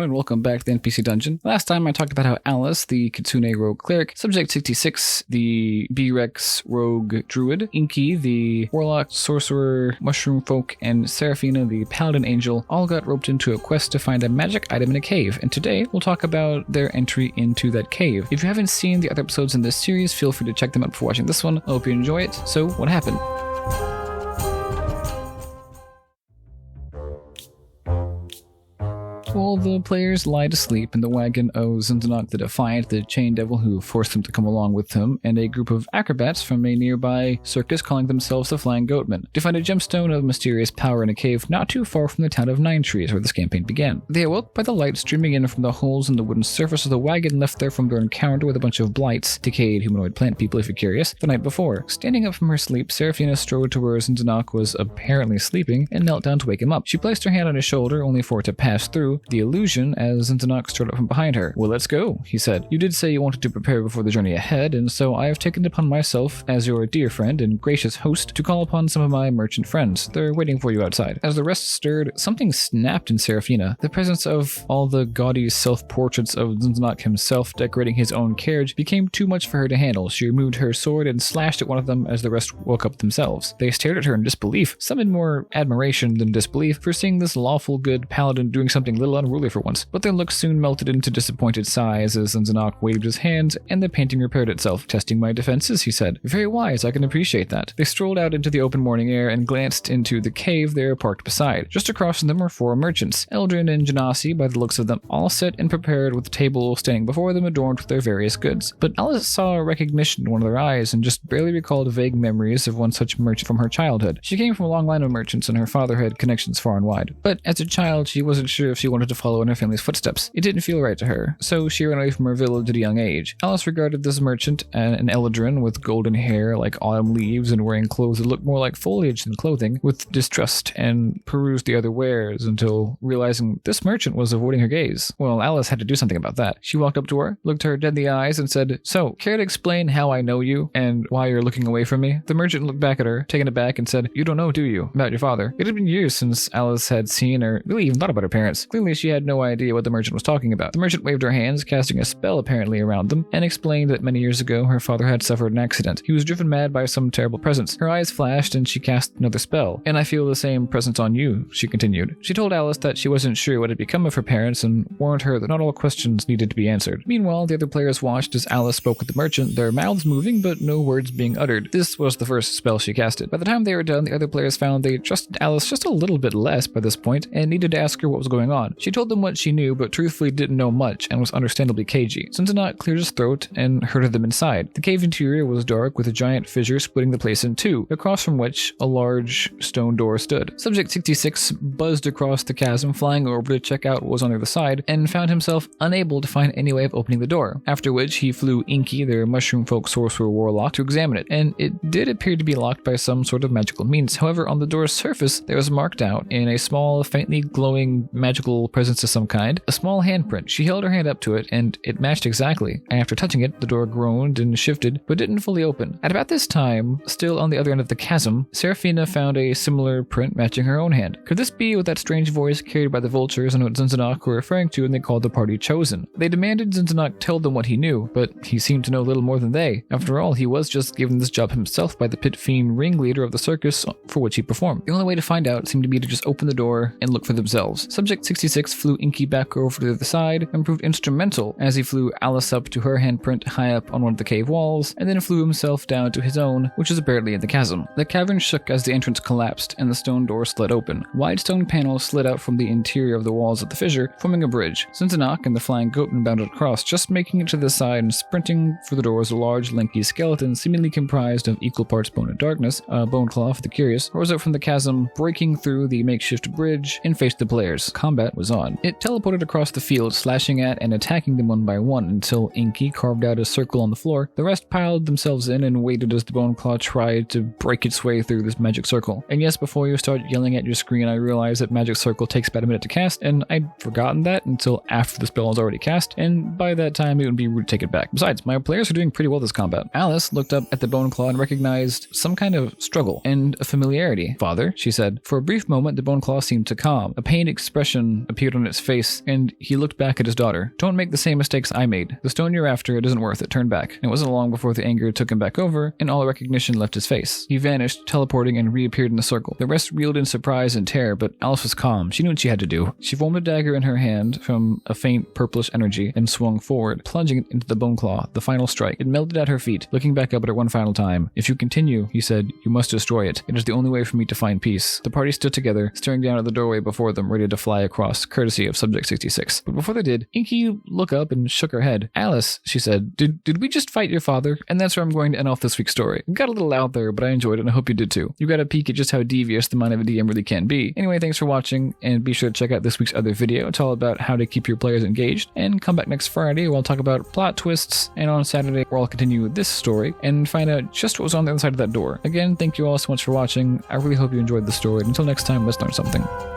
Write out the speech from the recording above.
and welcome back to the NPC Dungeon. Last time I talked about how Alice, the Kitsune Rogue Cleric, Subject 66, the B-Rex Rogue Druid, Inky, the Warlock Sorcerer Mushroom Folk, and Seraphina, the Paladin Angel, all got roped into a quest to find a magic item in a cave, and today we'll talk about their entry into that cave. If you haven't seen the other episodes in this series, feel free to check them out before watching this one. I hope you enjoy it. So, what happened? While the players lie to sleep in the Wagon owes Zindanok the Defiant, the chain devil who forced them to come along with him, and a group of acrobats from a nearby circus calling themselves the Flying Goatmen, to find a gemstone of mysterious power in a cave not too far from the town of Nine Trees where this campaign began. They awoke by the light streaming in from the holes in the wooden surface of the wagon left there from their encounter with a bunch of blights, decayed humanoid plant people if you're curious, the night before. Standing up from her sleep, Seraphina strode to where Zindanok was apparently sleeping and knelt down to wake him up. She placed her hand on his shoulder only for it to pass through the illusion as Zindanok strode up from behind her. "Well, let's go," he said. "You did say you wanted to prepare before the journey ahead, and so I have taken it upon myself, as your dear friend and gracious host, to call upon some of my merchant friends. They're waiting for you outside." As the rest stirred, something snapped in Seraphina. The presence of all the gaudy self-portraits of Zindanok himself decorating his own carriage became too much for her to handle. She removed her sword and slashed at one of them as the rest woke up themselves. They stared at her in disbelief, some in more admiration than disbelief, for seeing this lawful good paladin doing something little unruly for once, but their looks soon melted into disappointed sighs as Zindanok waved his hands and the painting repaired itself. "Testing my defenses," he said. "Very wise, I can appreciate that." They strolled out into the open morning air and glanced into the cave they were parked beside. Just across from them were four merchants, Eldrin and Genasi by the looks of them, all set and prepared with a table standing before them adorned with their various goods. But Alice saw recognition in one of their eyes and just barely recalled vague memories of one such merchant from her childhood. She came from a long line of merchants and her father had connections far and wide. But as a child, she wasn't sure if she wanted to follow in her family's footsteps. It didn't feel right to her, so she ran away from her village at a young age. Alice regarded this merchant, an Eldrin with golden hair like autumn leaves and wearing clothes that looked more like foliage than clothing, with distrust and perused the other wares until realizing this merchant was avoiding her gaze. Well, Alice had to do something about that. She walked up to her, looked her dead in the eyes, and said, "So, care to explain how I know you and why you're looking away from me?" The merchant looked back at her, taken aback, and said, "You don't know, do you, about your father?" It had been years since Alice had seen or really even thought about her parents. Clearly, she had no idea what the merchant was talking about. The merchant waved her hands, casting a spell apparently around them, and explained that many years ago her father had suffered an accident. He was driven mad by some terrible presence. Her eyes flashed and she cast another spell. "And I feel the same presence on you," she continued. She told Alice that she wasn't sure what had become of her parents and warned her that not all questions needed to be answered. Meanwhile, the other players watched as Alice spoke with the merchant, their mouths moving but no words being uttered. This was the first spell she casted. By the time they were done, the other players found they trusted Alice just a little bit less by this point and needed to ask her what was going on. She told them what she knew, but truthfully didn't know much and was understandably cagey. Zindanok cleared his throat and herded them inside. The cave interior was dark with a giant fissure splitting the place in two, across from which a large stone door stood. Subject 66 buzzed across the chasm, flying over to check out what was on the other side, and found himself unable to find any way of opening the door, after which he flew Inky, their mushroom folk sorcerer warlock, to examine it, and it did appear to be locked by some sort of magical means. However, on the door's surface, there was marked out, in a small, faintly glowing magical presence of some kind, a small handprint. She held her hand up to it, and it matched exactly. And after touching it, the door groaned and shifted, but didn't fully open. At about this time, still on the other end of the chasm, Seraphina found a similar print matching her own hand. Could this be what that strange voice carried by the vultures and what Zindanok were referring to when they called the party chosen? They demanded Zindanok tell them what he knew, but he seemed to know little more than they. After all, he was just given this job himself by the pit fiend ringleader of the circus for which he performed. The only way to find out seemed to be to just open the door and look for themselves. Subject 66 flew Inky back over to the other side and proved instrumental as he flew Alice up to her handprint high up on one of the cave walls, and then flew himself down to his own, which was apparently in the chasm. The cavern shook as the entrance collapsed, and the stone door slid open. Wide stone panels slid out from the interior of the walls of the fissure, forming a bridge. Zindanok and the Flying Goatman bounded across, just making it to the side and sprinting for the door was a large, lanky skeleton seemingly comprised of equal parts bone and darkness, bone claw for the curious, rose out from the chasm, breaking through the makeshift bridge, and faced the players. Combat was on. It teleported across the field, slashing at and attacking them one by one until Inky carved out a circle on the floor. The rest piled themselves in and waited as the bone claw tried to break its way through this magic circle. And yes, before you start yelling at your screen, I realized that magic circle takes about a minute to cast, and I'd forgotten that until after the spell was already cast, and by that time it would be rude to take it back. Besides, my players are doing pretty well this combat. Alice looked up at the bone claw and recognized some kind of struggle and a familiarity. "Father," she said. For a brief moment, the bone claw seemed to calm. A pained expression appeared on its face, and he looked back at his daughter. Don't make the same mistakes I made. The stone you're after, it isn't worth it. Turn back. And it wasn't long before the anger took him back over, and all recognition left his face. He vanished, teleporting and reappeared in the circle. The rest reeled in surprise and terror, but Alice was calm. She knew what she had to do. She formed a dagger in her hand from a faint purplish energy and swung forward, plunging it into the bone claw, the final strike. It melted at her feet, looking back up at her one final time. If you continue, he said, you must destroy it. It is the only way for me to find peace. The party stood together, staring down at the doorway before them, ready to fly across, courtesy of Subject 66. But before they did, Inky looked up and shook her head. Alice, she said, did we just fight your father? And that's where I'm going to end off this week's story. It got a little out there, but I enjoyed it, and I hope you did too. You got a peek at just how devious the mind of a DM really can be. Anyway, thanks for watching, and be sure to check out this week's other video. It's all about how to keep your players engaged, and come back next Friday where I'll talk about plot twists, and on Saturday where I'll continue this story and find out just what was on the other side of that door. Again, thank you all so much for watching. I really hope you enjoyed the story, and until next time, let's learn something.